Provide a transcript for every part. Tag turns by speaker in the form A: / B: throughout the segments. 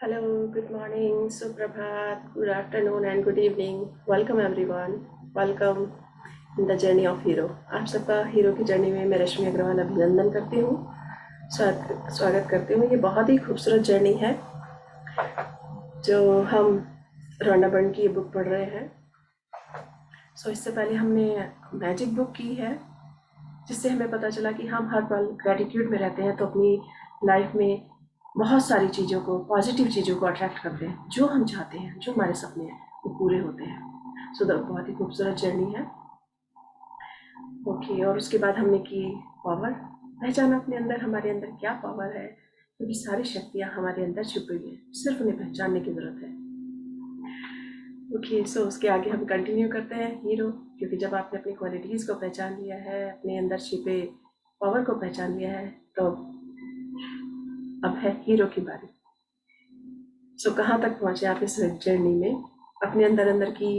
A: Hello, good morning, Suprabhat, good afternoon and good evening. Welcome everyone. Welcome in the journey of hero. आप सबका hero की journey में मैं रश्मि अग्रवाल अभिनंदन करती हूँ, स्वागत करती हूँ। ये बहुत ही खूबसूरत जर्नी है जो हम रोंडा बर्न की बुक पढ़ रहे हैं। इससे पहले हमने मैजिक बुक की है, जिससे हमें पता चला कि हम हर पल ग्रेटिट्यूड में रहते हैं तो अपनी लाइफ में बहुत सारी चीज़ों को, पॉजिटिव चीज़ों को अट्रैक्ट करते हैं। जो हम चाहते हैं, जो हमारे सपने हैं, वो पूरे होते हैं। बहुत ही खूबसूरत जर्नी है। ओके, और उसके बाद हमने की पावर, पहचाना अपने अंदर, हमारे अंदर क्या पावर है, क्योंकि सारी शक्तियाँ हमारे अंदर छुपी हुई हैं, सिर्फ उन्हें पहचानने की ज़रूरत है। ओके, उसके आगे हम कंटिन्यू करते हैं हीरो, क्योंकि जब आपने अपनी क्वालिटीज़ को पहचान लिया है, अपने अंदर छिपे पावर को पहचान लिया है, तो अब है हीरो की बारी। कहाँ तक पहुँचे आप इस जर्नी में? अपने अंदर की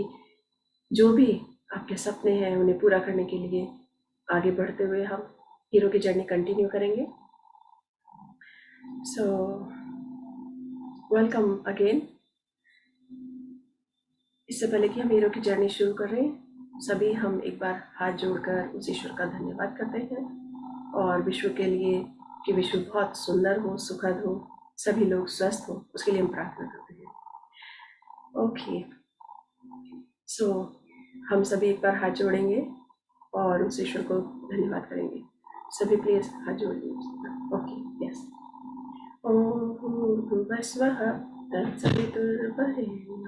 A: जो भी आपके सपने हैं उन्हें पूरा करने के लिए आगे बढ़ते हुए हम हीरो की जर्नी कंटिन्यू करेंगे। Welcome again. इससे पहले कि हम हीरो की जर्नी शुरू करें, सभी हम एक बार हाथ जोड़कर उस ईश्वर का धन्यवाद करते हैं और विश्व के लिए कि विश्व बहुत सुंदर हो, सुखद हो, सभी लोग स्वस्थ हो, उसके लिए हम प्रार्थना करते हैं। ओके, हम सभी एक बार हाथ जोड़ेंगे और उस ईश्वर को धन्यवाद करेंगे। सभी प्लीज हाथ जोड़िए। Okay, yes. ओम भूर्भुवस्वः तत्सवितुर्वरेण्यं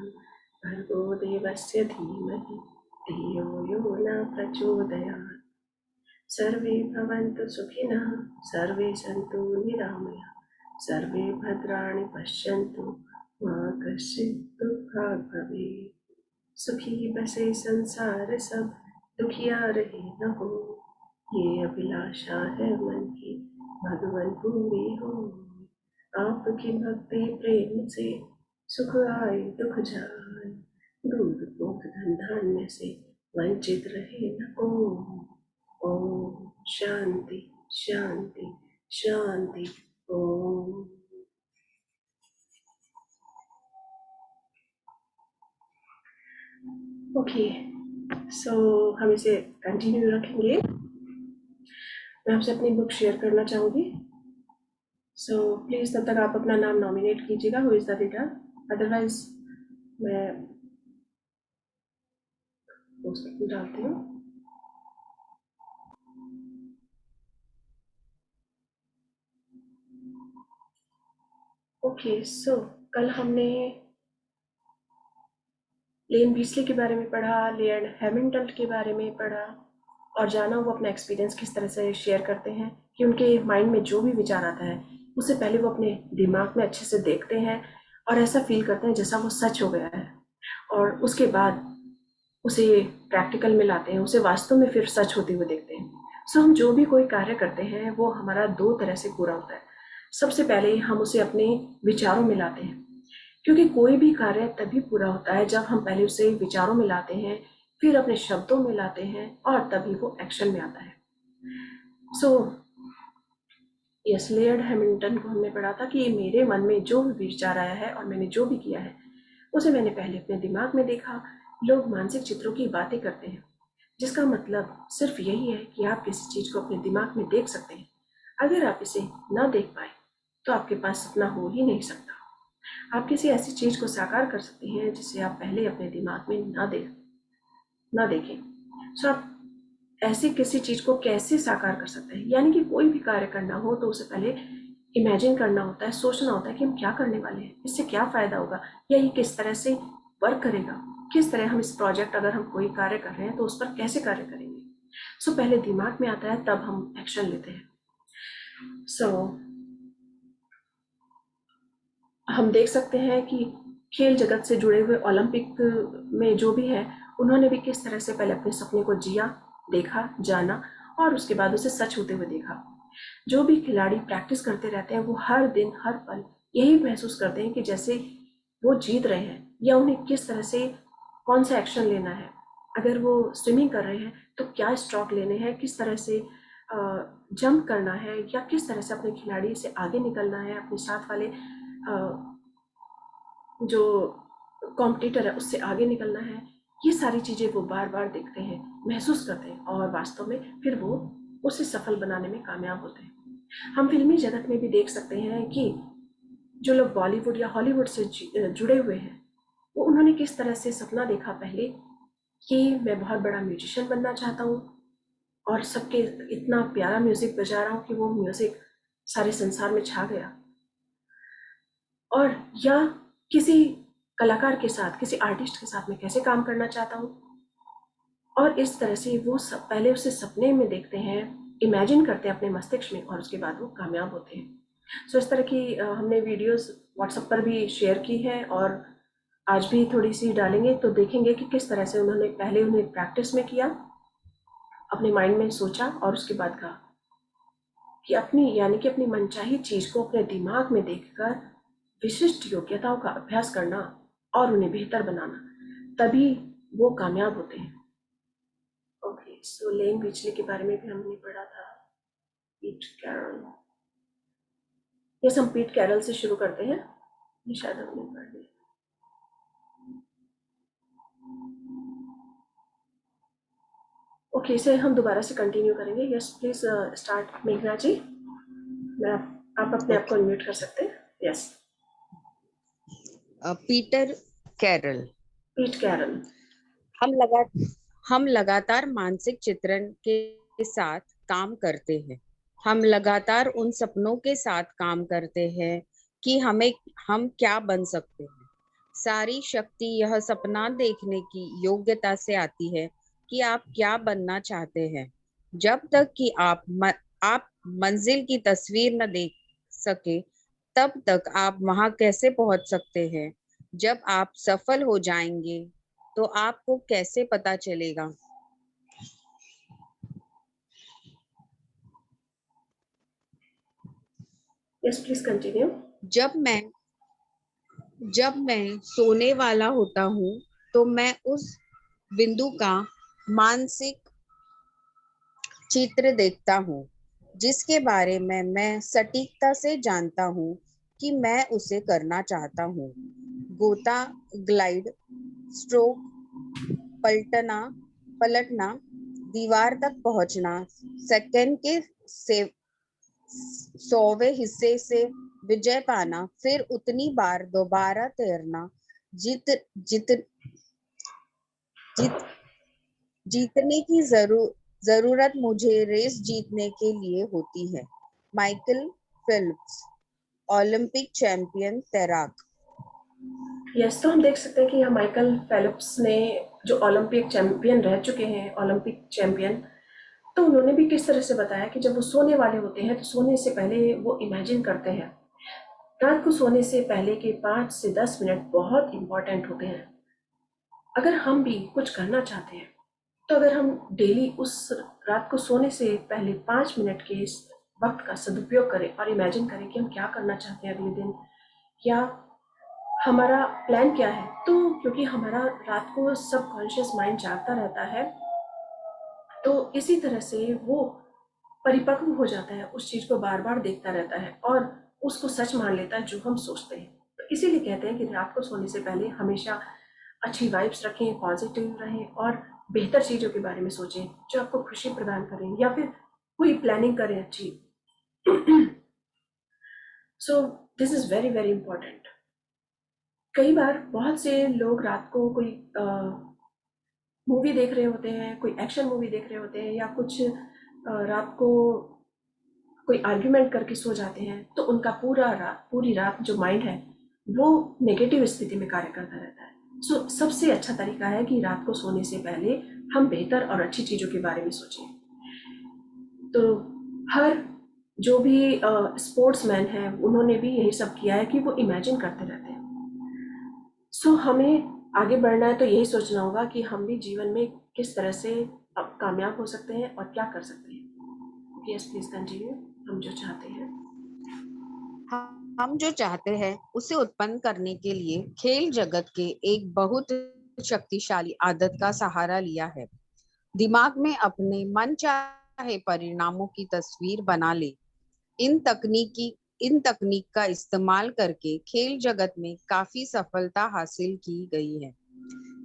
A: भर्गो देवस्य धीमहि धियो यो न प्रचोदयात्। सर्वे भवन्तु सुखिनः, सर्वे सन्तु निरामयाः, सर्वे भद्राणि पश्यन्तु, मा कश्चित् दुःखात् भवेत्। सुखी बसे संसार सब, दुखिया रहे न हो, ये अभिलाषा है मन की, भगवान पूरी हो। आपकी भक्ति प्रेम से सुख आए दुख जाए, दूध भोग धन धान्य से वंचित रहे न को। ओम शांति शांति शांति। ओम। ओके, हम इसे कंटिन्यू रखेंगे। मैं आपसे अपनी बुक शेयर करना चाहूँगी। प्लीज़ तब तक आप अपना नाम नॉमिनेट कीजिएगा, who is the reader, otherwise मैं पोस्ट डालती हूँ। ओके, कल हमने लेन बीस्ले के बारे में पढ़ा, लेयर्ड हैमिल्टन के बारे में पढ़ा और जाना वो अपना एक्सपीरियंस किस तरह से शेयर करते हैं कि उनके माइंड में जो भी विचार आता है उससे पहले वो अपने दिमाग में अच्छे से देखते हैं और ऐसा फील करते हैं जैसा वो सच हो गया है, और उसके बाद उसे प्रैक्टिकल में लाते हैं, उसे वास्तव में फिर सच होते हुए देखते हैं। हम जो भी कोई कार्य करते हैं वो हमारा दो तरह से पूरा होता है। सबसे पहले हम उसे अपने विचारों में लाते हैं, क्योंकि कोई भी कार्य तभी पूरा होता है जब हम पहले उसे विचारों में लाते हैं, फिर अपने शब्दों में लाते हैं और तभी वो एक्शन में आता है। यस, लेयर्ड हैमिल्टन को हमने पढ़ा था कि मेरे मन में जो भी विचार आया है और मैंने जो भी किया है उसे मैंने पहले अपने दिमाग में देखा। लोग मानसिक चित्रों की बातें करते हैं, जिसका मतलब सिर्फ यही है कि आप किसी चीज को अपने दिमाग में देख सकते हैं। अगर आप इसे ना देख पाए तो आपके पास सपना हो ही नहीं सकता। आप किसी ऐसी चीज को साकार कर सकते हैं जिसे आप पहले अपने दिमाग में ना देखें। आप ऐसी किसी चीज को कैसे साकार कर सकते हैं? यानी कि कोई भी कार्य करना हो तो उसे पहले इमेजिन करना होता है, सोचना होता है कि हम क्या करने वाले हैं, इससे क्या फायदा होगा, या ये किस तरह से वर्क करेगा, किस तरह हम इस प्रोजेक्ट, अगर हम कोई कार्य कर रहे हैं तो उस पर कैसे कार्य करेंगे। पहले दिमाग में आता है, तब हम एक्शन लेते हैं। हम देख सकते हैं कि खेल जगत से जुड़े हुए ओलंपिक में जो भी है, उन्होंने भी किस तरह से पहले अपने सपने को जिया, देखा, जाना और उसके बाद उसे सच होते हुए देखा। जो भी खिलाड़ी प्रैक्टिस करते रहते हैं वो हर दिन हर पल यही महसूस करते हैं कि जैसे वो जीत रहे हैं, या उन्हें किस तरह से कौन सा एक्शन लेना है। अगर वो स्विमिंग कर रहे हैं तो क्या स्ट्रोक लेने हैं, किस तरह से जंप करना है, या किस तरह से अपने खिलाड़ी से आगे निकलना है, अपने साथ वाले जो कॉम्पिटिटर है उससे आगे निकलना है, ये सारी चीज़ें वो बार बार देखते हैं, महसूस करते हैं और वास्तव में फिर वो उसे सफल बनाने में कामयाब होते हैं। हम फिल्मी जगत में भी देख सकते हैं कि जो लोग बॉलीवुड या हॉलीवुड से जुड़े हुए हैं, वो उन्होंने किस तरह से सपना देखा पहले कि मैं बहुत बड़ा म्यूजिशियन बनना चाहता हूँ और सबके इतना प्यारा म्यूज़िक बजा रहा हूँ कि वो म्यूज़िक सारे संसार में छा गया। और या किसी कलाकार के साथ, किसी आर्टिस्ट के साथ मैं कैसे काम करना चाहता हूँ, और इस तरह से वो सब पहले उसे सपने में देखते हैं, इमेजिन करते हैं अपने मस्तिष्क में और उसके बाद वो कामयाब होते हैं। सो इस तरह की हमने वीडियोस व्हाट्सएप पर भी शेयर की है और आज भी थोड़ी सी डालेंगे, तो देखेंगे कि किस तरह से उन्होंने पहले उन्हें प्रैक्टिस में किया, अपने माइंड में सोचा और उसके बाद कहा कि अपनी यानी कि अपनी मनचाही चीज़ को अपने दिमाग में देखकर विशिष्ट योग्यताओं का अभ्यास करना और उन्हें बेहतर बनाना, तभी वो कामयाब होते हैं। ओके, सो लेन बिचले के बारे में भी हमने पढ़ा था। पीट कैरल, यस, हम पीट कैरल से शुरू करते हैं, ये शायद हमने पढ़ लिया। ओके, इसे हम दोबारा से कंटिन्यू करेंगे। यस प्लीज स्टार्ट मेघना जी। मैं आप अपने आप को
B: ओके।
A: अनम्यूट कर सकते हैं। Yes.
B: Peter Carroll.
A: Pete Carroll.
B: हम लगा हम लगातार मानसिक चित्रण के साथ काम करते हैं। हम लगातार उन सपनों के साथ काम करते हैं कि हम क्या बन सकते हैं। सारी शक्ति यह सपना देखने की योग्यता से आती है कि आप क्या बनना चाहते हैं। जब तक कि आप मंजिल की तस्वीर न देख सके, तब तक आप वहां कैसे पहुंच सकते हैं। जब आप सफल हो जाएंगे तो आपको कैसे पता चलेगा।
A: Yes please continue.
B: जब मैं जब मैं सोने वाला होता हूँ तो मैं उस बिंदु का मानसिक चित्र देखता हूँ जिसके बारे में मैं सटीकता से जानता हूँ कि मैं उसे करना चाहता हूँ। गोता, ग्लाइड, स्ट्रोक, पलटना पलटना, दीवार तक पहुंचना, सेकंड के से 100वें हिस्से से विजय पाना, फिर उतनी बार दोबारा तैरना, जीत जीत जीत जीतने की जरूरत मुझे रेस जीतने के लिए होती है। माइकल फेल्प्स, ओलंपिक चैंपियन तैराक।
A: यस, तो हम देख सकते हैं कि यहाँ माइकल फेलिप्स ने, जो ओलंपिक चैंपियन रह चुके हैं, ओलंपिक चैंपियन, तो उन्होंने भी किस तरह से बताया कि जब वो सोने वाले होते हैं तो सोने से पहले वो इमेजिन करते हैं। रात को सोने से पहले के 5 से 10 मिनट बहुत इंपॉर्टेंट होते हैं। अगर हम भी कुछ करना चाहते हैं, तो अगर हम डेली उस रात को सोने से पहले 5 मिनट के इस वक्त का सदुपयोग करें और इमेजिन करें कि हम क्या करना चाहते हैं अगले दिन, या हमारा प्लान क्या है, तो क्योंकि हमारा रात को सबकॉन्शियस माइंड जागता रहता है, तो इसी तरह से वो परिपक्व हो जाता है, उस चीज़ को बार बार देखता रहता है और उसको सच मान लेता है जो हम सोचते हैं। तो इसीलिए कहते हैं कि रात को सोने से पहले हमेशा अच्छी वाइब्स रखें, पॉजिटिव रहें और बेहतर चीज़ों के बारे में सोचें जो आपको खुशी प्रदान करें, या फिर कोई प्लानिंग करें अच्छी। So this is very very important. कई बार बहुत से लोग रात को कोई मूवी देख रहे होते हैं, कोई एक्शन मूवी देख रहे होते हैं, या कुछ रात को कोई आर्ग्यूमेंट करके सो जाते हैं, तो उनका पूरी रात जो माइंड है वो नेगेटिव स्थिति में कार्य करता रहता है। सो सबसे अच्छा तरीका है कि रात को सोने से पहले हम बेहतर और अच्छी चीज़ों के बारे में सोचें। तो हर जो भी स्पोर्ट्समैन हैं उन्होंने भी यही सब किया है कि वो इमेजिन करते रहते हैं। सो हमें आगे बढ़ना है तो यही सोचना होगा कि हम भी जीवन में किस तरह से अब कामयाब हो सकते हैं और क्या कर सकते हैं। Yes please continue. हम जो चाहते हैं
B: हम जो चाहते हैं उसे उत्पन्न करने के लिए खेल जगत के एक बहुत शक्तिशाली आदत का सहारा लिया है। दिमाग में अपने मन चाहे परिणामों की तस्वीर बना ले। इन तकनीकी इन तकनीक का इस्तेमाल करके खेल जगत में काफी सफलता हासिल की गई है,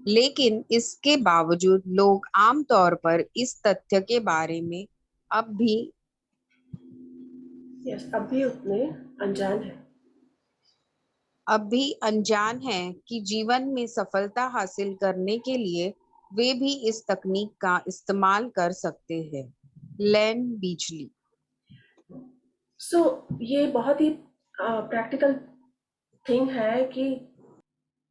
B: लेकिन इसके बावजूद लोग आमतौर पर इस तथ्य के बारे में अब भी
A: यस, अब भी उतने अनजान है।
B: अनजान हैं कि जीवन में सफलता हासिल करने के लिए वे भी इस तकनीक का इस्तेमाल कर सकते हैं। लेन बीचली।
A: सो ये बहुत ही प्रैक्टिकल थिंग है कि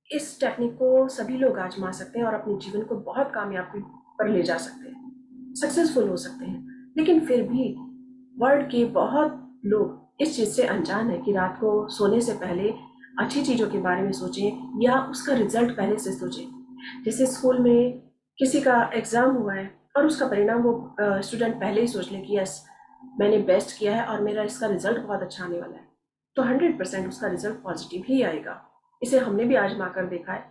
A: इस टेक्निक को सभी लोग आजमा सकते हैं और अपने जीवन को बहुत कामयाबी पर ले जा सकते हैं, सक्सेसफुल हो सकते हैं। लेकिन फिर भी वर्ल्ड के बहुत लोग इस चीज़ से अनजान है कि रात को सोने से पहले अच्छी चीज़ों के बारे में सोचें या उसका रिजल्ट पहले से सोचें। जैसे स्कूल में किसी का एग्ज़ाम हुआ है और उसका परिणाम वो स्टूडेंट पहले ही सोच ले कि यस, मैंने बेस्ट किया है और मेरा इसका रिजल्ट बहुत अच्छा आने वाला है, तो 100% उसका रिजल्ट पॉजिटिव ही आएगा। इसे हमने भी आजमा कर देखा है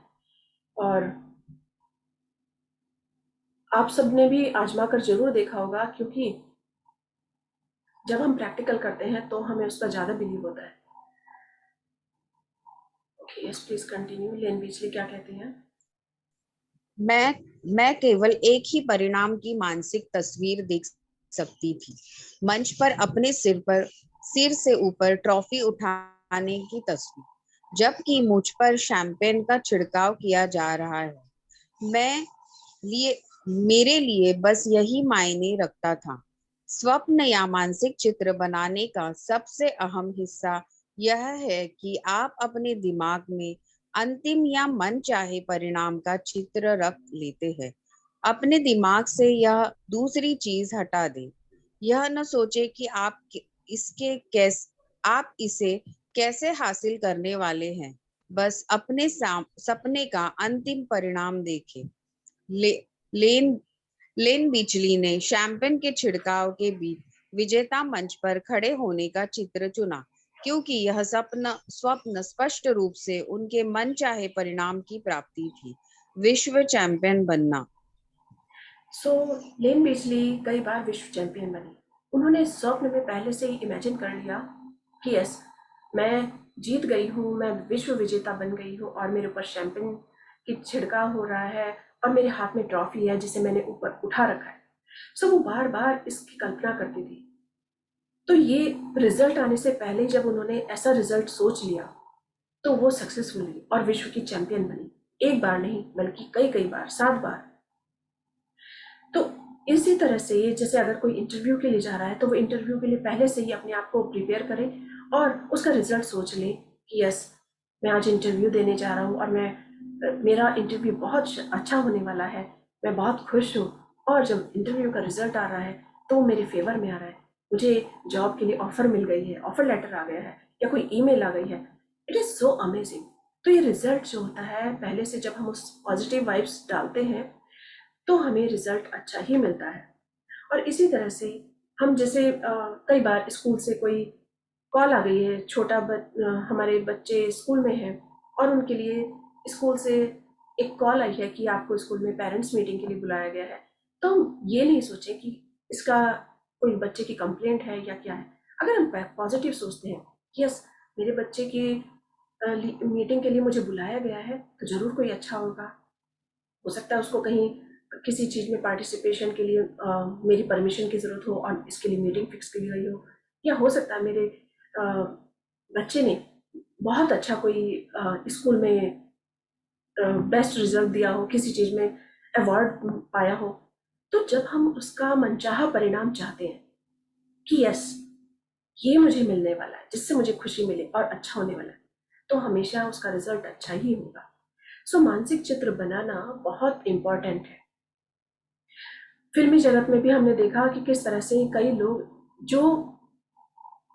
A: और आप सबने भी आजमा कर जरूर देखा होगा, क्योंकि जब हम प्रैक्टिकल करते हैं तो हमें उस पर ज़्यादा बिलीव होता है। Okay, yes please continue. लेन बिचली क्या कहती हैं?
B: मैं केवल एक ही परिणाम की मानसिक तस्वीर देख सकती थी, मंच पर अपने सिर से ऊपर ट्रॉफी उठाने की तस्वीर, जबकि मुझ पर शैंपेन का छिड़काव किया जा रहा है। मैं लिए मेरे लिए बस यही मायने रखता था। स्वप्न या मानसिक चित्र बनाने का सबसे अहम हिस्सा यह है कि आप अपने दिमाग में अंतिम या मनचाहे परिणाम का चित्र रख लेते हैं। अपने दिमाग से यह दूसरी चीज हटा दें। यह न सोचे कि इसके कैस आप इसे कैसे हासिल करने वाले हैं। बस अपने सपने का अंतिम परिणाम देखें। ले, लेन लेन बिचली ने शैंपेन के छिड़काव के बीच विजेता मंच पर खड़े होने का चित्र चुना, क्योंकि यह स्वप्न स्पष्ट रूप से उनके मनचाहे परिणाम की प्राप्ति थी, विश्व चैंपियन बनना।
A: सो लेन बिचली कई बार विश्व चैंपियन बनी। उन्होंने स्वप्न में पहले से ही इमेजिन कर लिया कि यस, मैं जीत गई हूँ, मैं विश्व विजेता बन गई हूँ और मेरे ऊपर शैंपेन की छिड़काव हो रहा है और मेरे हाथ में ट्रॉफी है जिसे मैंने ऊपर उठा रखा है। सो वो बार बार इसकी कल्पना करती थी। तो ये रिजल्ट आने से पहले जब उन्होंने ऐसा रिजल्ट सोच लिया तो वो सक्सेसफुल हुई और विश्व की चैंपियन बनी। एक बार नहीं बल्कि कई कई बार, 7 बार। तो इसी तरह से जैसे अगर कोई इंटरव्यू के लिए जा रहा है तो वो इंटरव्यू के लिए पहले से ही अपने आप को प्रिपेयर करे और उसका रिजल्ट सोच ले कि यस, मैं आज इंटरव्यू देने जा रहा हूँ और मेरा इंटरव्यू बहुत अच्छा होने वाला है, मैं बहुत खुश हूँ। और जब इंटरव्यू का रिजल्ट आ रहा है तो वो मेरे फेवर में आ रहा है, मुझे जॉब के लिए ऑफर मिल गई है, ऑफर लेटर आ गया है या कोई ईमेल आ गई है। It is so amazing. तो ये रिजल्ट जो होता है पहले से जब हम उस पॉजिटिव वाइब्स डालते हैं तो हमें रिजल्ट अच्छा ही मिलता है। और इसी तरह से हम जैसे कई बार स्कूल से कोई कॉल आ गई है, हमारे बच्चे स्कूल में हैं और उनके लिए स्कूल से एक कॉल आई है कि आपको स्कूल में पेरेंट्स मीटिंग के लिए बुलाया गया है। तो हम ये नहीं सोचें कि इसका कोई बच्चे की कंप्लेंट है या क्या है। अगर हम पॉजिटिव सोचते हैं कि यस, मेरे बच्चे की मीटिंग के लिए मुझे बुलाया गया है तो ज़रूर कोई अच्छा होगा। हो सकता है उसको कहीं किसी चीज़ में पार्टिसिपेशन के लिए मेरी परमिशन की ज़रूरत हो और इसके लिए मीटिंग फिक्स की गई हो, या हो सकता है मेरे अ, बच्चे ने बहुत अच्छा कोई स्कूल में बेस्ट रिजल्ट दिया हो, किसी चीज़ में अवार्ड पाया हो। तो जब हम उसका मनचाहा परिणाम चाहते हैं कि यस, ये मुझे मिलने वाला है जिससे मुझे खुशी मिले और अच्छा होने वाला है, तो हमेशा उसका रिजल्ट अच्छा ही होगा। सो मानसिक चित्र बनाना बहुत इम्पॉर्टेंट है। फिल्मी जगत में भी हमने देखा कि किस तरह से कई लोग जो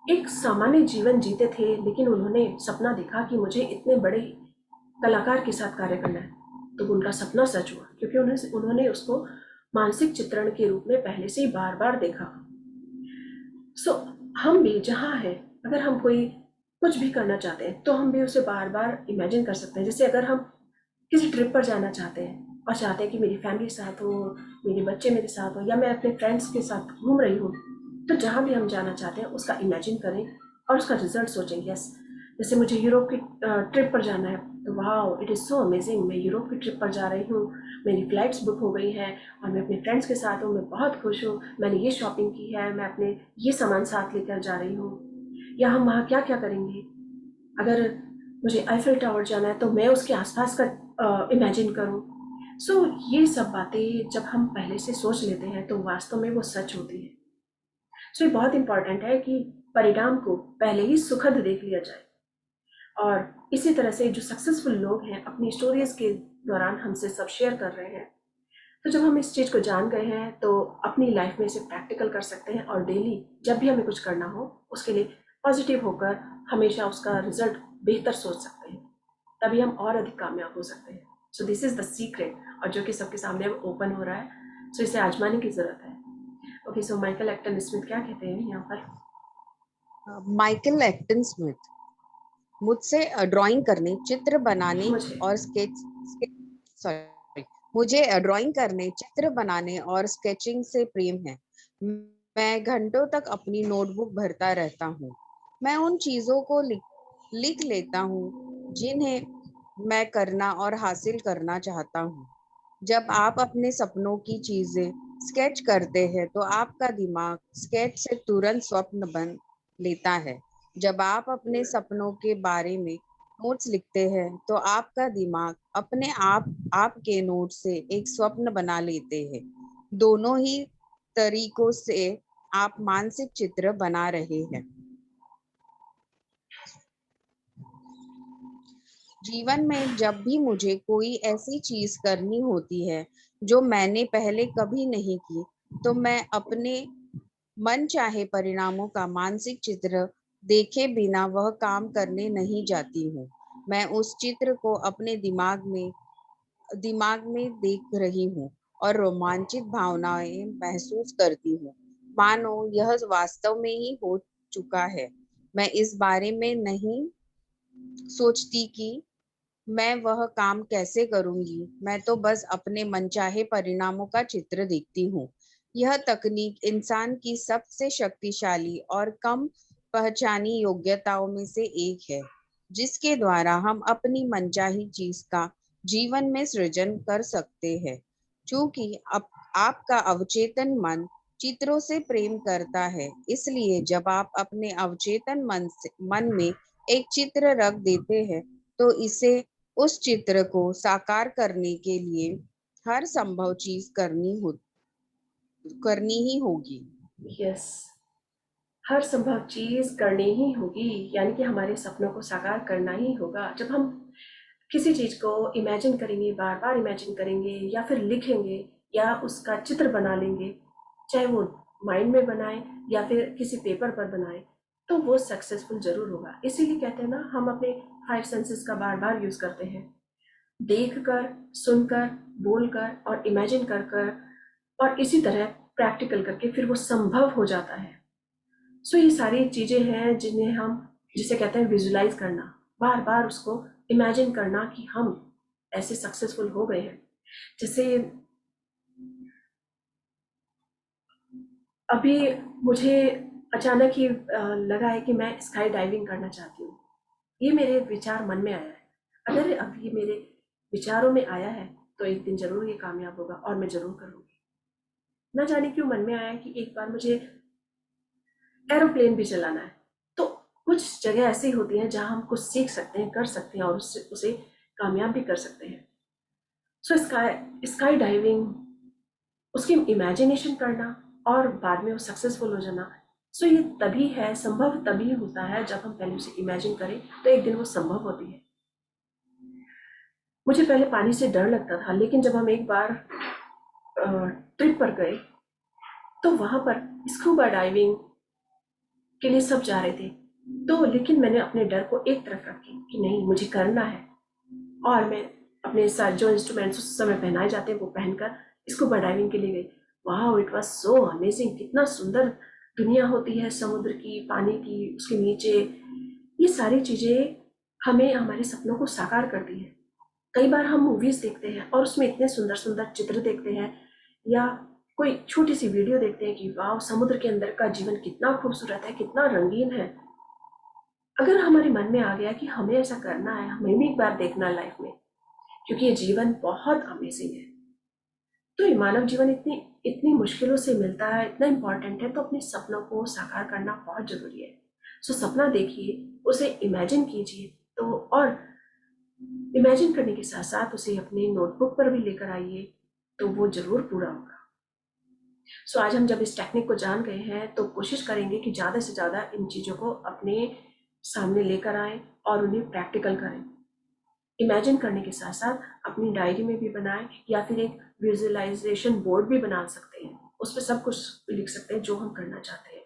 A: एक सामान्य जीवन जीते थे लेकिन उन्होंने सपना देखा कि मुझे इतने बड़े कलाकार के साथ कार्य करना है, तो उनका सपना सच हुआ क्योंकि उन्होंने उसको मानसिक चित्रण के रूप में पहले से ही बार बार देखा। सो हम भी जहाँ हैं, अगर हम कोई कुछ भी करना चाहते हैं तो हम भी उसे बार बार इमेजिन कर सकते हैं। जैसे अगर हम किसी ट्रिप पर जाना चाहते हैं और चाहते हैं कि मेरी फैमिली साथ हो, मेरे बच्चे मेरे साथ हो या मैं अपने फ्रेंड्स के साथ घूम रही हूँ, तो जहाँ भी हम जाना चाहते हैं उसका इमेजिन करें और उसका रिजल्ट सोचें। यस, जैसे मुझे यूरोप की ट्रिप पर जाना है, तो wow it is so amazing, मैं यूरोप की ट्रिप पर जा रही हूँ, मेरी फ़्लाइट्स बुक हो गई हैं और मैं अपने फ्रेंड्स के साथ हूँ, मैं बहुत खुश हूँ, मैंने ये शॉपिंग की है, मैं अपने ये सामान साथ लेकर जा रही हूँ। या हम वहाँ क्या क्या करेंगे। अगर मुझे आईफिल टावर जाना है तो मैं उसके आसपास का इमेजिन करूँ। सो ये सब बातें जब हम पहले से सोच लेते हैं तो वास्तव में वो सच होती है। सो ये बहुत इंपॉर्टेंट है कि परिणाम को पहले ही सुखद देख लिया जाए। और इसी तरह से जो सक्सेसफुल लोग हैं अपनी स्टोरीज के दौरान हमसे सब शेयर कर रहे हैं, तो जब हम इस चीज़ को जान गए हैं तो अपनी लाइफ में इसे प्रैक्टिकल कर सकते हैं और डेली जब भी हमें कुछ करना हो उसके लिए पॉजिटिव होकर हमेशा उसका रिजल्ट बेहतर सोच सकते हैं। तभी हम और अधिक कामयाब हो सकते हैं। So this is the secret, और जो कि सबके सामने अब ओपन हो रहा है। सो इसे आजमाने की ज़रूरत है। Okay, so Michael Acton Smith क्या कहते हैं यहाँ पर।
B: माइकल एक्टन स्मिथ, मुझसे ड्राइंग करने, चित्र बनाने
A: मुझे
B: और सॉरी मुझे ड्राइंग करने, चित्र बनाने और स्केचिंग से प्रेम है। मैं घंटों तक अपनी नोटबुक भरता रहता हूँ। मैं उन चीजों को लिख लेता हूँ जिन्हें मैं करना और हासिल करना चाहता हूँ। जब आप अपने सपनों की चीजें स्केच करते हैं तो आपका दिमाग स्केच से तुरंत स्वप्न बन लेता है। जब आप अपने सपनों के बारे में नोट्स लिखते हैं तो आपका दिमाग अपने आप आपके नोट से एक स्वप्न बना लेते हैं। दोनों ही तरीकों से आप मानसिक चित्र बना रहे हैं। जीवन में जब भी मुझे कोई ऐसी चीज करनी होती है जो मैंने पहले कभी नहीं की, तो मैं अपने मन चाहे परिणामों का मानसिक चित्र देखे बिना वह काम करने नहीं जाती हूँ। मैं उस चित्र को अपने दिमाग में देख रही हूँ और रोमांचित भावनाएं महसूस करती हूँ, मानो यह वास्तव में ही हो चुका है। मैं इस बारे में नहीं सोचती कि मैं वह काम कैसे करूंगी, मैं तो बस अपने मनचाहे परिणामों का चित्र देखती हूँ। यह तकनीक इंसान की सबसे शक्तिशाली और कम पहचानी योग्यताओं में से एक है, जिसके द्वारा हम अपनी मनचाही चीज का जीवन में सृजन कर सकते हैं। क्योंकि आपका अवचेतन मन चित्रों से प्रेम करता है, इसलिए जब आप अपने अवचेतन मन में एक चित्र रख देते हैं, तो इसे उस चित्र को साकार करने के लिए हर संभव चीज करनी ही होगी।
A: यस, हर संभव चीज़ करनी ही होगी, यानी कि हमारे सपनों को साकार करना ही होगा। जब हम किसी चीज़ को इमेजिन करेंगे, बार बार इमेजिन करेंगे या फिर लिखेंगे या उसका चित्र बना लेंगे, चाहे वो माइंड में बनाए या फिर किसी पेपर पर बनाए, तो वो सक्सेसफुल जरूर होगा। इसीलिए कहते हैं ना, हम अपने 5 सेंसेस का बार बार यूज़ करते हैं। देख कर, सुनकर, बोलकर और इमेजिन कर कर, और इसी तरह प्रैक्टिकल करके फिर वो संभव हो जाता है। सो ये सारी चीज़ें हैं जिन्हें हम, जिसे कहते हैं विजुलाइज करना, बार बार उसको इमेजिन करना कि हम ऐसे सक्सेसफुल हो गए हैं। जैसे अभी मुझे अचानक ही लगा है कि मैं स्काई डाइविंग करना चाहती हूँ। ये मेरे विचार मन में आया है। अगर अब ये मेरे विचारों में आया है तो एक दिन जरूर ये कामयाब होगा और मैं जरूर करूँगी। ना जाने क्यों मन में आया कि एक बार मुझे एरोप्लेन भी चलाना है। तो कुछ जगह ऐसी होती हैं जहाँ हम कुछ सीख सकते हैं, कर सकते हैं और उससे उसे कामयाब भी कर सकते हैं। सो स्काई स्काई डाइविंग, उसकी इमेजिनेशन करना और बाद में वो सक्सेसफुल हो जाना। सो ये तभी है, संभव तभी होता है जब हम पहले उसे इमेजिन करें, तो एक दिन वो संभव होती है। मुझे पहले पानी से डर लगता था, लेकिन जब हम एक बार ट्रिप पर गए तो वहाँ पर स्कूबा डाइविंग के लिए सब जा रहे थे। तो लेकिन मैंने अपने डर को एक तरफ रखी कि नहीं, मुझे करना है। और मैं अपने साथ जो इंस्ट्रूमेंट्स उस समय पहनाए जाते हैं वो पहनकर स्कूबा डाइविंग के लिए गई। वाह, इट वाज सो अमेजिंग, कितना सुंदर दुनिया होती है समुद्र की, पानी की, उसके नीचे। ये सारी चीज़ें हमें हमारे सपनों को साकार करती है। कई बार हम मूवीज देखते हैं और उसमें इतने सुंदर सुंदर चित्र देखते हैं, या कोई छोटी सी वीडियो देखते हैं कि वाह, समुद्र के अंदर का जीवन कितना खूबसूरत है, कितना रंगीन है। अगर हमारे मन में आ गया कि हमें ऐसा करना है, हमें भी एक बार देखना है लाइफ में, क्योंकि ये जीवन बहुत अमेजिंग है। तो ये मानव जीवन इतनी इतनी मुश्किलों से मिलता है, इतना इम्पोर्टेंट है, तो अपने सपनों को साकार करना बहुत जरूरी है। सो सपना देखिए, उसे इमेजिन कीजिए, तो और इमेजिन करने के साथ साथ उसे अपने नोटबुक पर भी लेकर आइए, तो वो जरूर पूरा होगा। सो आज हम जब इस टेक्निक को जान गए हैं, तो कोशिश करेंगे कि ज़्यादा से ज़्यादा इन चीज़ों को अपने सामने लेकर आएं और उन्हें प्रैक्टिकल करें। इमेजिन करने के साथ साथ अपनी डायरी में भी बनाएं, या फिर एक विजुअलाइजेशन बोर्ड भी बना सकते हैं। उस पर सब कुछ लिख सकते हैं जो हम करना चाहते हैं।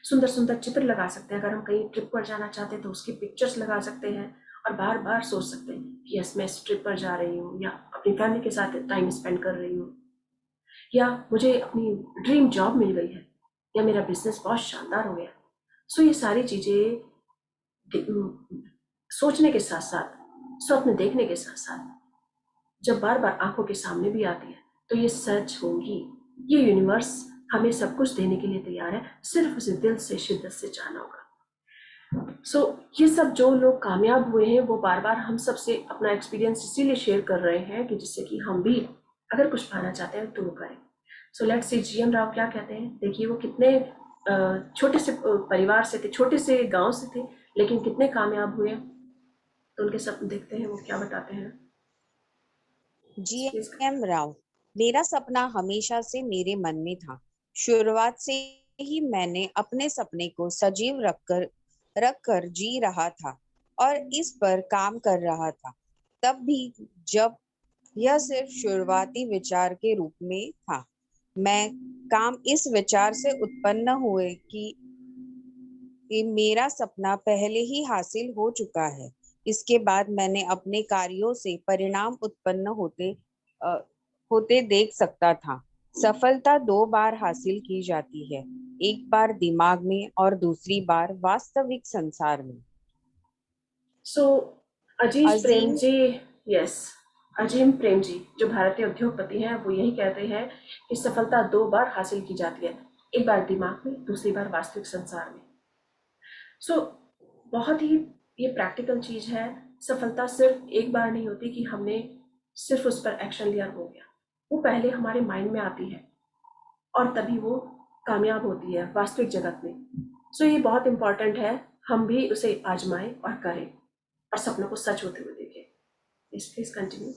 A: सुंदर सुंदर चित्र लगा सकते हैं। अगर हम कहीं ट्रिप पर जाना चाहते हैं तो उसकी पिक्चर्स लगा सकते हैं, और बार बार सोच सकते हैं कि यस, मैं इस ट्रिप पर जा रही हूँ, या अपनी फैमिली के साथ टाइम स्पेंड कर रही हूँ, या मुझे अपनी ड्रीम जॉब मिल गई है, या मेरा बिजनेस बहुत शानदार हो गया। सो ये सारी चीज़ें सोचने के साथ साथ, स्वप्न देखने के साथ साथ, जब बार बार आंखों के सामने भी आती है, तो ये सच होंगी। ये यूनिवर्स हमें सब कुछ देने के लिए तैयार है, सिर्फ उसे दिल से शिद्दत से चाहना होगा। ये सब जो लोग कामयाब हुए हैं, वो बार बार हम सब से अपना एक्सपीरियंस इसीलिए शेयर कर रहे हैं कि जिससे कि हम भी अगर कुछ पाना चाहते हैं तो वो करें। So let's see GM Rao क्या कहते हैं। देखिए वो कितने छोटे से परिवार से थे, छोटे से गांव से थे, लेकिन कितने कामयाब हुए। तो उनके सपने देखते हैं वो क्या बताते हैं।
B: जी
A: प्लीज।
B: एम राव, मेरा सपना हमेशा से मेरे मन में था। शुरुआत से ही मैंने अपने सपने को सजीव रखकर जी रहा था और इस पर काम कर रहा था। तब भी जब यह सिर्फ शुरुआती विचार के रूप में था, मैं काम इस विचार से उत्पन्न हुए कि मेरा सपना पहले ही हासिल हो चुका है। इसके बाद मैंने अपने कार्यों से परिणाम उत्पन्न अ, होते देख सकता था। सफलता दो बार हासिल की जाती है, एक बार दिमाग में और दूसरी बार वास्तविक संसार में।
A: सो अजीज प्रेम
B: अजीम
A: जी, यस, अजीम प्रेम जी जो भारतीय उद्योगपति हैं, वो यही कहते हैं कि सफलता दो बार हासिल की जाती है, एक बार दिमाग में, दूसरी बार वास्तविक संसार में। सो बहुत ही ये प्रैक्टिकल चीज है। सफलता सिर्फ एक बार नहीं होती कि हमने सिर्फ उस पर एक्शन लिया हो गया। वो पहले हमारे माइंड में आती है, और तभी वो कामयाब होती है वास्तविक जगत में। ये बहुत इंपॉर्टेंट है, हम भी उसे आजमाएं और करें, और सपनों को सच होते हुए देखें। Please please continue.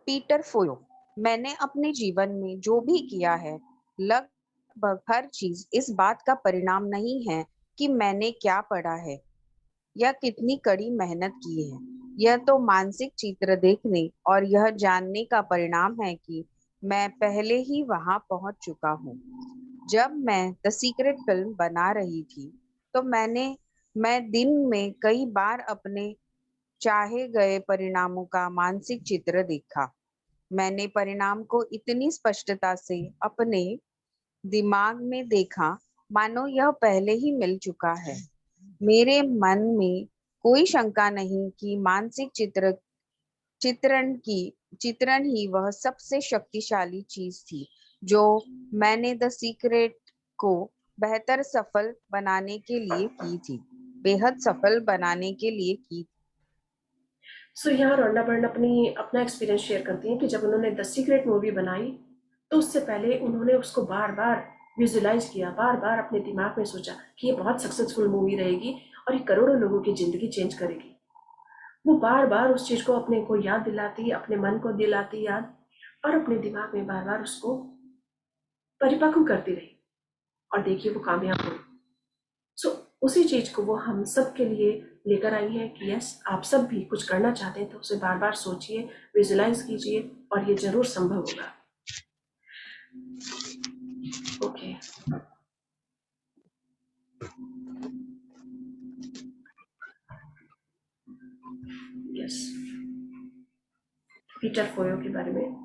B: पीटर फोयो, मैंने अपने जीवन में जो भी किया है, लगभग हर चीज इस बात का परिणाम नहीं है कि मैंने क्या पढ़ा है या कितनी कड़ी मेहनत की है। यह तो मानसिक चित्र देखने और यह जानने का परिणाम है कि मैं पहले ही वहां पहुंच चुका हूँ। जब मैं द सीक्रेट फिल्म बना रही थी, तो मैं दिन में कई बार अपने चाहे गए परिणामों का मानसिक चित्र देखा। मैंने परिणाम को इतनी स्पष्टता से अपने दिमाग में देखा मानो यह पहले ही मिल चुका है। मेरे मन में कोई शंका नहीं कि मानसिक चित्रण की चित्रण ही वह सबसे शक्तिशाली चीज थी जो मैंने द सीक्रेट को बेहतर सफल बनाने के लिए की थी, बेहद सफल बनाने के लिए की।
A: यहाँ रोंडा बर्न अपना एक्सपीरियंस शेयर करती हैं कि जब उन्होंने द सीक्रेट मूवी बनाई, तो उससे पहले उन्होंने उसको बार बार विजुलाइज किया, बार बार अपने दिमाग में सोचा कि ये बहुत सक्सेसफुल मूवी रहेगी और ये करोड़ों लोगों की जिंदगी चेंज करेगी। वो बार बार उस चीज को अपने को याद दिलाती, अपने मन को दिलाती याद, और अपने दिमाग में बार बार उसको परिपक्व करती रही, और देखिए वो कामयाब हुई। सो उसी चीज को वो हम सब के लिए लेकर आई है कि यस, आप सब भी कुछ करना चाहते हैं तो उसे बार बार सोचिए, विजुलाइज कीजिए, और ये जरूर संभव होगा। ओके। यस, पीटर फोयो के बारे में।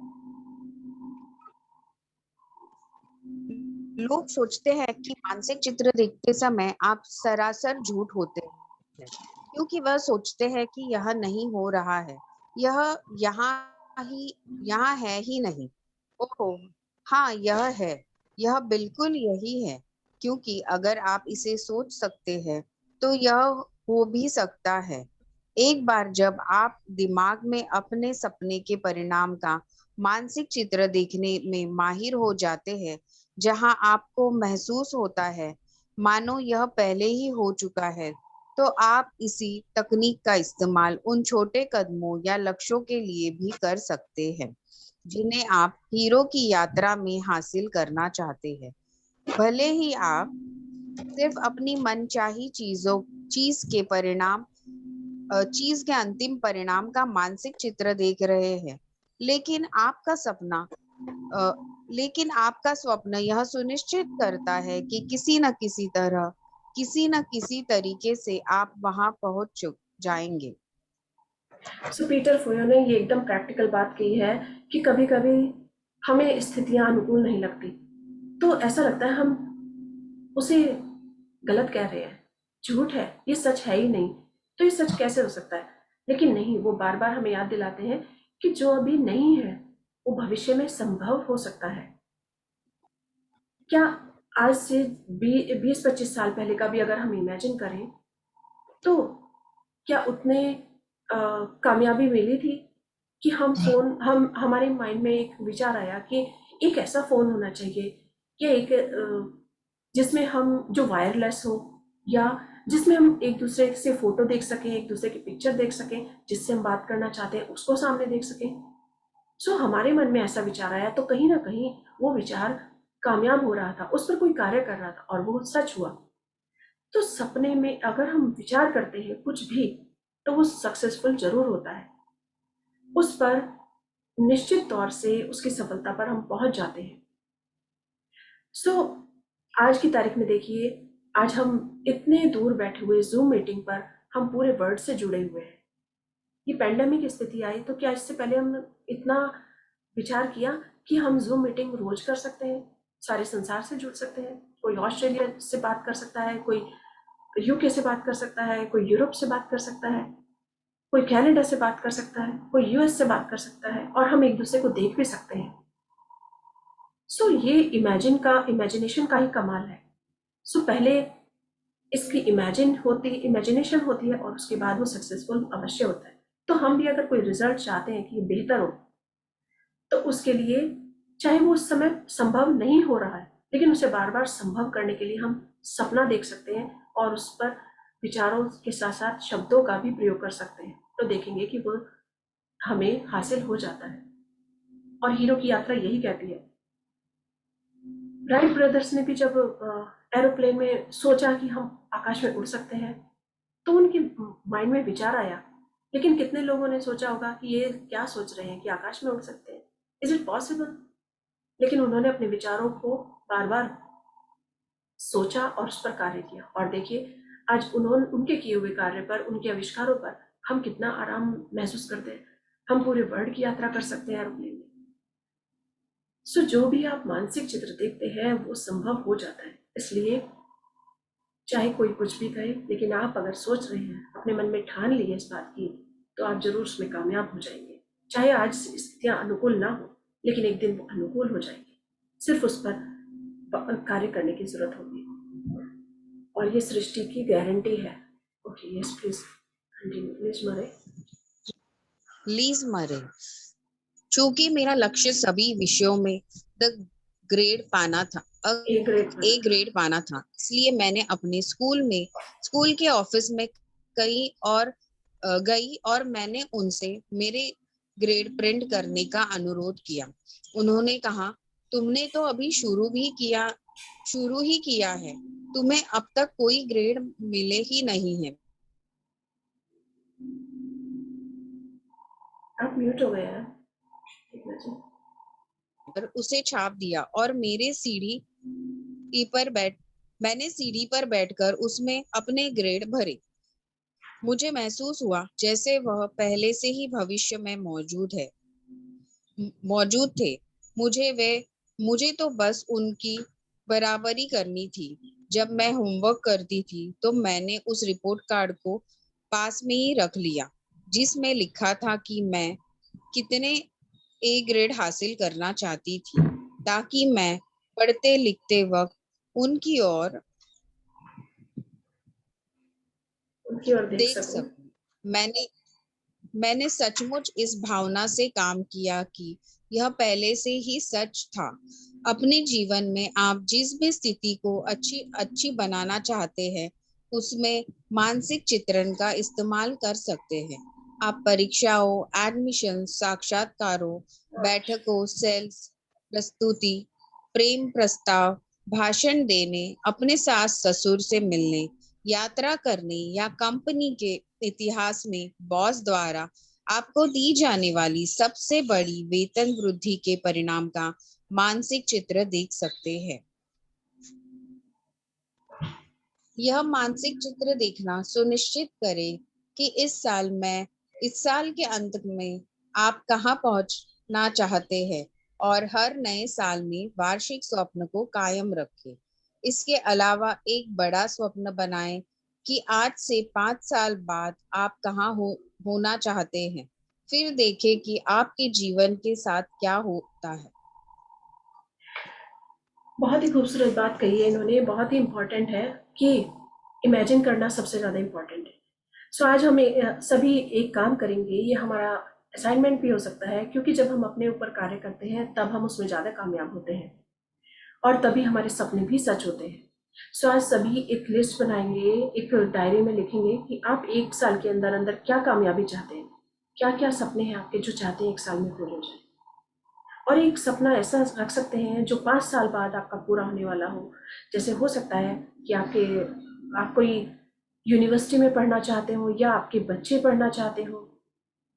B: लोग सोचते हैं कि मानसिक चित्र देखते समय आप सरासर झूठ होते हैं, क्योंकि वह सोचते हैं कि यह नहीं हो रहा है, यह यहाँ ही यहाँ है ही नहीं। ओह हाँ, यह है, यह बिल्कुल यही है। क्योंकि अगर आप इसे सोच सकते हैं तो यह हो भी सकता है। एक बार जब आप दिमाग में अपने सपने के परिणाम का मानसिक चित्र देखने में माहिर हो जाते हैं, जहां आपको महसूस होता है मानो यह पहले ही हो चुका है, तो आप इसी तकनीक का इस्तेमाल उन छोटे कदमों या लक्ष्यों के लिए भी कर सकते हैं जिन्हें आप हीरो की यात्रा में हासिल करना चाहते हैं। भले ही आप सिर्फ अपनी मनचाही चीज के परिणाम चीज के अंतिम परिणाम का मानसिक चित्र देख रहे हैं, लेकिन आपका सपना अ, लेकिन आपका स्वप्न यह सुनिश्चित करता है कि किसी न किसी तरह, किसी न किसी तरीके से आप वहां पहुंच जाएंगे।
A: सो पीटर फोयो ने ये एकदम प्रैक्टिकल बात कही है कि कभी कभी हमें स्थितियां अनुकूल नहीं लगती, तो ऐसा लगता है हम उसे गलत कह रहे हैं, झूठ है, ये सच है ही नहीं, तो ये सच कैसे हो सकता है। लेकिन नहीं, वो बार बार हमें याद दिलाते हैं कि जो अभी नहीं है वो भविष्य में संभव हो सकता है। क्या आज से 20-25 साल पहले का भी अगर हम इमेजिन करें, तो क्या उतने कामयाबी मिली थी कि हम हमारे माइंड में एक विचार आया कि एक ऐसा फोन होना चाहिए, या एक जिसमें हम जो वायरलेस हो, या जिसमें हम एक दूसरे से फोटो देख सकें, एक दूसरे की पिक्चर देख सकें, जिससे हम बात करना चाहते हैं उसको सामने देख सकें। सो हमारे मन में ऐसा विचार आया, तो कहीं ना कहीं वो विचार कामयाब हो रहा था, उस पर कोई कार्य कर रहा था और वो सच हुआ। तो सपने में अगर हम विचार करते हैं कुछ भी, तो वो सक्सेसफुल जरूर होता है, उस पर निश्चित तौर से उसकी सफलता पर हम पहुंच जाते हैं। सो आज की तारीख में देखिए, आज हम इतने दूर बैठे हुए जूम मीटिंग पर हम पूरे वर्ल्ड से जुड़े हुए हैं। ये पैंडेमिक स्थिति आई, तो क्या इससे पहले हम इतना विचार किया कि हम जूम मीटिंग रोज कर सकते हैं, सारे संसार से जुड़ सकते हैं, कोई ऑस्ट्रेलिया से बात कर सकता है, कोई यूके से बात कर सकता है, कोई यूरोप से बात कर सकता है, कोई कनाडा से बात कर सकता है, कोई यूएस से बात कर सकता है, और हम एक दूसरे को देख भी सकते हैं। सो ये इमेजिनेशन का ही कमाल है। सो पहले इसकी इमेजिनेशन होती है और उसके बाद वो सक्सेसफुल अवश्य होता है। तो हम भी अगर कोई रिजल्ट चाहते हैं कि ये बेहतर हो, तो उसके लिए, चाहे वो उस समय संभव नहीं हो रहा है, लेकिन उसे बार बार संभव करने के लिए हम सपना देख सकते हैं और उस पर विचारों के साथ साथ शब्दों का भी प्रयोग कर सकते हैं, तो देखेंगे कि वो हमें हासिल हो जाता है। और हीरो की यात्रा यही कहती है। राइट ब्रदर्स ने भी जब एरोप्लेन में सोचा कि हम आकाश में उड़ सकते हैं, तो उनके माइंड में विचार आया, लेकिन कितने लोगों ने सोचा होगा कि ये क्या सोच रहे हैं कि आकाश में उड़ सकते हैं, इज इट पॉसिबल। लेकिन उन्होंने अपने विचारों को बार बार सोचा और उस पर कार्य किया, और देखिए आज उन्होंने उनके किए हुए कार्य पर, उनके आविष्कारों पर हम कितना आराम महसूस करते हैं। हम पूरे वर्ल्ड की यात्रा कर सकते हैं एरोप्लेन में। सो जो भी आप मानसिक चित्र देखते हैं वो संभव हो जाता है। इसलिए चाहे कोई कुछ भी कहे, लेकिन आप अगर सोच रहे हैं, अपने मन में ठान ली है इस बात की, तो आप जरूर उसमें कामयाब हो जाएंगे। चाहे आज स्थितियां अनुकूल ना हो, लेकिन एक दिन वो अनुकूल हो जाएंगे। सिर्फ उस पर कार्य करने की जरूरत होगी, और ये सृष्टि की गारंटी है। Okay, yes please continue, please मरे।
B: लीज मरे। चूंकि मेरा लक्ष्य सभी विषयों में द ग्रेड पाना था,
A: ए ग्रेड
B: ए ग्रेड पाना था, इसलिए मैंने अपने स्कूल के ऑफिस में गई और मैंने उनसे मेरे ग्रेड प्रिंट करने का अनुरोध किया। उन्होंने कहा, तुमने तो अभी शुरू ही किया है, तुम्हें अब तक कोई ग्रेड मिले ही नहीं है।
A: आप म्यूट हो गए हैं,
B: पर उसे छाप दिया और मैंने सीढ़ी पर बैठकर उसमें अपने ग्रेड भरे। मुझे महसूस हुआ जैसे वह पहले से ही भविष्य में मौजूद थे। मुझे तो बस उनकी बराबरी करनी थी। जब मैं होमवर्क करती थी तो मैंने उस रिपोर्ट कार्ड को पास में ही रख लिया, जिसमें लिखा था कि मैं कितने ए ग्रेड हासिल करना चाहती थी, ताकि मैं पढ़ते लिखते वक्त उनकी ओर
A: की ओर देख
B: देख
A: सकूं।
B: सकूं। मैंने मैंने सचमुच इस भावना से काम किया कि यह पहले से ही सच था। अपने जीवन में आप जिस भी स्थिति को अच्छी अच्छी बनाना चाहते हैं, उसमें मानसिक चित्रण का इस्तेमाल कर सकते हैं। आप परीक्षाओं, एडमिशन, साक्षात्कारों,
A: अच्छा।
B: बैठकों, सेल्स, प्रस्तुति, प्रेम प्रस्ताव, भाषण देने, अपने सास ससुर से मिलने, यात्रा करने या कंपनी के इतिहास में बॉस द्वारा आपको दी जाने वाली सबसे बड़ी वेतन वृद्धि के परिणाम का मानसिक चित्र देख सकते हैं। यह मानसिक चित्र देखना सुनिश्चित करें कि इस साल के अंत में आप कहां पहुंचना चाहते हैं और हर नए साल में वार्षिक स्वप्न को कायम रखें। इसके अलावा एक बड़ा स्वप्न बनाएं कि आज से 5 साल बाद आप होना चाहते हैं। फिर देखें कि आपके जीवन के साथ क्या होता है।
A: बहुत ही खूबसूरत बात कही है इन्होंने, बहुत ही इम्पोर्टेंट है कि इमेजिन करना सबसे ज़्यादा इम्पोर्टेंट है। सो आज हम सभी एक काम करेंगे, ये हमारा असाइनमेंट भी हो सकता है, क्योंकि जब हम अपने ऊपर कार्य करते हैं तब हम उसमें ज़्यादा कामयाब होते हैं और तभी हमारे सपने भी सच होते हैं। सो आज सभी एक लिस्ट बनाएंगे, एक डायरी में लिखेंगे कि आप 1 साल के अंदर अंदर क्या कामयाबी चाहते हैं, क्या क्या सपने हैं आपके जो चाहते हैं 1 साल में पूरे हो जाए। और एक सपना ऐसा रख सकते हैं जो 5 साल बाद आपका पूरा होने वाला हो। जैसे हो सकता है कि आप कोई यूनिवर्सिटी में पढ़ना चाहते हो, या आपके बच्चे पढ़ना चाहते हो,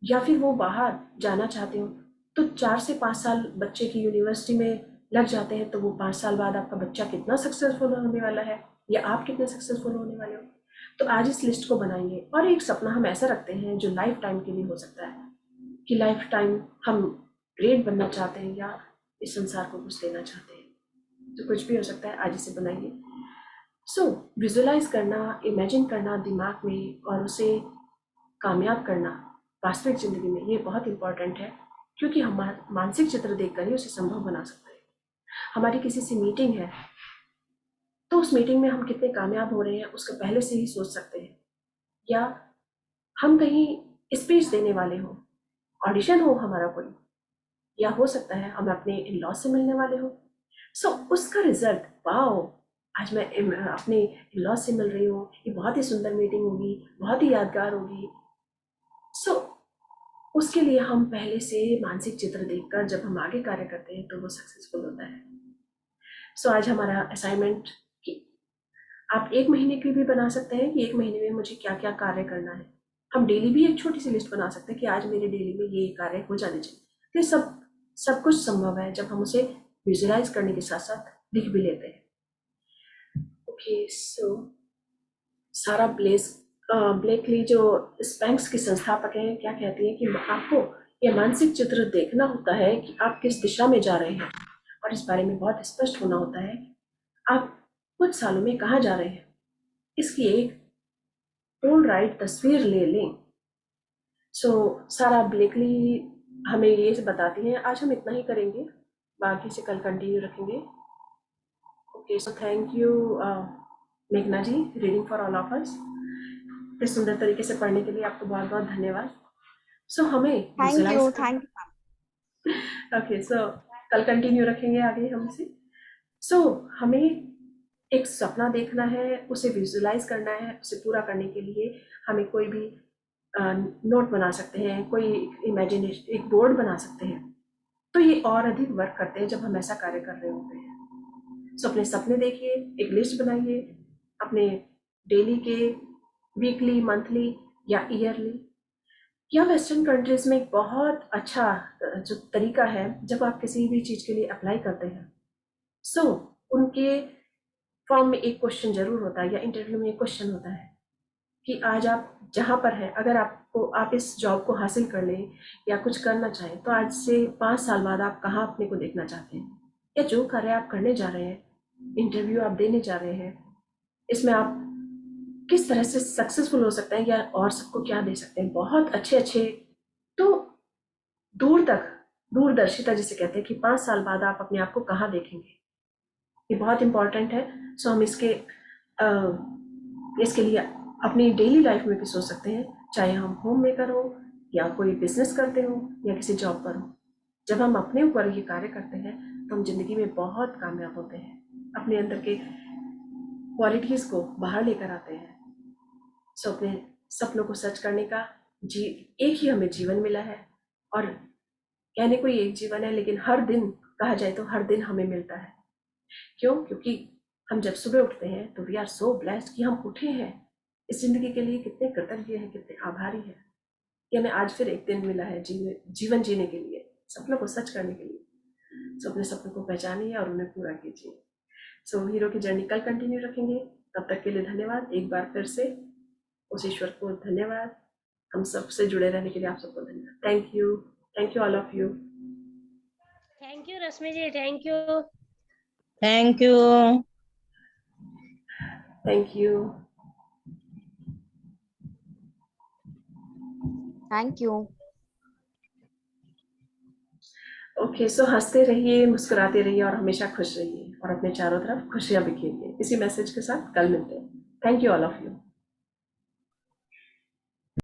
A: या फिर वो बाहर जाना चाहते हो। तो 4 से 5 साल बच्चे की यूनिवर्सिटी में लग जाते हैं, तो वो 5 साल बाद आपका बच्चा कितना सक्सेसफुल होने वाला है, या आप कितने सक्सेसफुल होने वाले हो। तो आज इस लिस्ट को बनाएंगे, और एक सपना हम ऐसा रखते हैं जो लाइफ टाइम के लिए हो सकता है, कि लाइफ टाइम हम ग्रेट बनना चाहते हैं या इस संसार को कुछ देना चाहते हैं। तो कुछ भी हो सकता है, आज इसे बनाइए। सो विजुअलाइज करना, इमेजिन करना दिमाग में, और उसे कामयाब करना वास्तविक ज़िंदगी में, ये बहुत इंपॉर्टेंट है, क्योंकि हम मानसिक चित्र देखकर ही उसे संभव बना सकते हैं। हमारी किसी से मीटिंग है, तो उस मीटिंग में हम कितने कामयाब हो रहे हैं उसको पहले से ही सोच सकते हैं। या हम कहीं स्पीच देने वाले हो, ऑडिशन हो हमारा कोई, या हो सकता है हम अपने इन लॉ से मिलने वाले हो। सो उसका रिजल्ट, वाओ, आज मैं अपने इन लॉ से मिल रही हूँ, ये बहुत ही सुंदर मीटिंग होगी, बहुत ही यादगार होगी। सो उसके लिए हम पहले से मानसिक चित्र देखकर जब हम आगे कार्य करते हैं तो वो सक्सेसफुल होता है। सो आज हमारा असाइनमेंट कि आप 1 महीने की भी बना सकते हैं कि 1 महीने में मुझे क्या क्या कार्य करना है। हम डेली भी एक छोटी सी लिस्ट बना सकते हैं कि आज मेरे डेली में ये कार्य हो जाने चाहिए। तो ये सब कुछ संभव है जब हम उसे विजुअलाइज करने के साथ साथ लिख भी लेते हैं। ओके, सो सारा ब्लेकली जो स्पैंक्स की संस्थापक हैं, क्या कहती हैं कि आपको यह मानसिक चित्र देखना होता है कि आप किस दिशा में जा रहे हैं, और इस बारे में बहुत स्पष्ट होना होता है आप कुछ सालों में कहाँ जा रहे हैं। इसकी एक पूर्ण राइट तस्वीर ले लें। सो सारा ब्लेकली हमें ये बताती हैं। आज हम इतना ही करेंगे, बाकी से कल कंटिन्यू रखेंगे। ओके, सो थैंक यू मेघना ji, reading for all of us. इस सुंदर तरीके से पढ़ने के लिए आपको बहुत बहुत धन्यवाद। सो हमें
B: थैंक
A: विजुअलाइज
B: यू,
A: करना।
B: Thank you.
A: ओके, सो कल कंटिन्यू रखेंगे आगे हमसे। सो हमें एक सपना देखना है, उसे विजुअलाइज करना है। उसे पूरा करने के लिए हमें कोई भी नोट बना सकते हैं, कोई इमेजिनेशन, एक बोर्ड बना सकते हैं। तो ये और अधिक वर्क करते हैं जब हम ऐसा कार्य कर रहे होते हैं। सो अपने सपने देखिए, एक लिस्ट बनाइए अपने डेली के, वीकली, मंथली या ईयरली। या वेस्टर्न कंट्रीज में एक बहुत अच्छा जो तरीका है, जब आप किसी भी चीज़ के लिए अप्लाई करते हैं, सो उनके फॉर्म में एक क्वेश्चन जरूर होता है, या इंटरव्यू में एक क्वेश्चन होता है कि आज आप जहाँ पर हैं, अगर आप इस जॉब को हासिल कर लें या कुछ करना चाहें, तो आज से 5 साल बाद आप कहाँ अपने को देखना चाहते हैं, या जो कार्य आप करने जा रहे हैं, इंटरव्यू आप देने जा रहे हैं, इसमें आप किस तरह से सक्सेसफुल हो सकते हैं, या और सबको क्या दे सकते हैं। बहुत अच्छे अच्छे, तो दूर तक, दूरदर्शिता जिसे कहते हैं कि 5 साल बाद आप अपने आप को कहाँ देखेंगे, ये बहुत इंपॉर्टेंट है। सो हम इसके लिए अपनी डेली लाइफ में भी सोच सकते हैं, चाहे हम होम मेकर हो या कोई बिजनेस करते हो या किसी जॉब पर हो। जब हम अपने ऊपर ये कार्य करते हैं तो हम जिंदगी में बहुत कामयाब होते हैं, अपने अंदर के क्वालिटीज़ को बाहर लेकर आते हैं। सो अपने सपनों को सच करने का जी एक ही हमें जीवन मिला है, और कहने को ही एक जीवन है, लेकिन हर दिन कहा जाए तो हर दिन हमें मिलता है। क्यों? क्योंकि हम जब सुबह उठते हैं तो वी आर सो ब्लेस्ड कि हम उठे हैं। इस ज़िंदगी के लिए कितने कृतज्ञ हैं, कितने आभारी हैं कि हमें आज फिर एक दिन मिला है जीवन जीने के लिए, सपनों को सच करने के लिए। सो अपने सपनों को पहचानिए और उन्हें पूरा कीजिए। सो हीरो की जर्नी कल कंटिन्यू रखेंगे। तब तक के लिए धन्यवाद एक बार फिर से। उस ईश्वर को धन्यवाद, हम सबसे जुड़े रहने के लिए आप सबको धन्यवाद। Thank you all of you.
C: Thank you Rashmi ji, thank you.
D: Thank you.
A: Thank you.
B: Thank you.
A: Okay, so हंसते रहिए, मुस्कुराते रहिए और हमेशा खुश रहिए और अपने चारों तरफ खुशियां बिखेरिए। इसी मैसेज के साथ कल मिलते हैं। Thank you all of you.